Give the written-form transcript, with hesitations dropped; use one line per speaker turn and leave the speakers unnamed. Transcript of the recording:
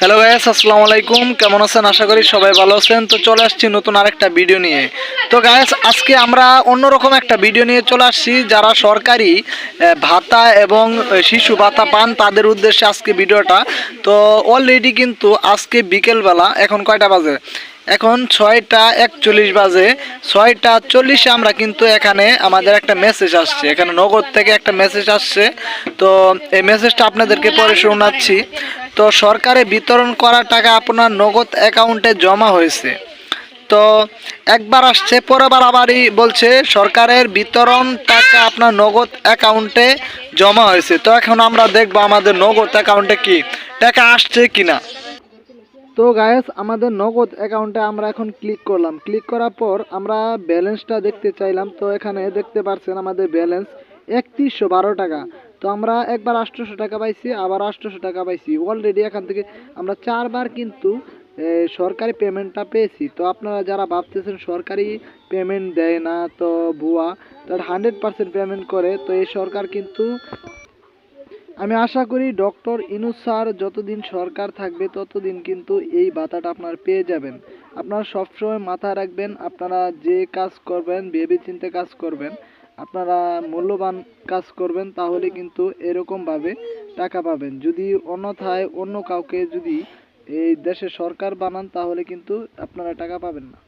Hello guys, আসসালামু আলাইকুম। কেমন আছেন? আশা করি সবাই ভালো আছেন। তো চলে আসছি নতুন আরেকটা ভিডিও নিয়ে। তো গাইস, আজকে আমরা অন্যরকম একটা ভিডিও নিয়ে চলে আসছি। যারা সরকারি ভাতা এবং শিশু ভাতা পান তাদের উদ্দেশ্যে আজকে ভিডিওটা। তো অলরেডি কিন্তু আজকে বিকেলবেলা, এখন কয়টা বাজে? এখন 6টা 41 বাজে। 6টা 40-এ আমরা কিন্তু এখানে আমাদের একটা মেসেজ আসছে, এখানে নগদ থেকে একটা মেসেজ আসছে। তো এই মেসেজটা আপনাদেরকে পরে শোনাচ্ছি। তো সরকারে বিতরণ করা টাকা আপনার নগদ অ্যাকাউন্টে জমা হয়েছে। তো একবার আসছে, পরেরবার আবারই বলছে সরকারের বিতরণ টাকা আপনার নগদ অ্যাকাউন্টে জমা হয়েছে। তো এখন আমরা দেখবো আমাদের নগদ অ্যাকাউন্টে কি টাকা আসছে কিনা। তো গায়েস, আমাদের নগদ অ্যাকাউন্টে আমরা এখন ক্লিক করলাম। ক্লিক করার পর আমরা ব্যালেন্সটা দেখতে চাইলাম। তো এখানে দেখতে পাচ্ছেন আমাদের ব্যালেন্স 3112 টাকা। তো আমরা একবার 800 টাকা পাইছি, আবার 800 টাকা পাইছি। অলরেডি এখান থেকে আমরা 4বার কিন্তু সরকারি পেমেন্টটা পেয়েছি। তো আপনারা যারা ভাবতেছেন সরকারি পেমেন্ট দেয় না, তো ভুয়া, তার 100% পেমেন্ট করে। তো এই সরকার কিন্তু, আমি আশা করি ডক্টর ইউনূস স্যার যতদিন সরকার থাকবে ততদিন কিন্তু এই ভাতাটা আপনারা পেয়ে যাবেন। আপনারা সবসময় মাথায় রাখবেন, আপনারা যে কাজ করবেন ভেবেচিন্তে কাজ করবেন, আপনারা মূল্যবান কাজ করবেন, তাহলে কিন্তু এরকমভাবে টাকা পাবেন। যদি অন্যথায় অন্য কাউকে যদি এই দেশে সরকার বানান তাহলে কিন্তু আপনারা টাকা পাবেন না।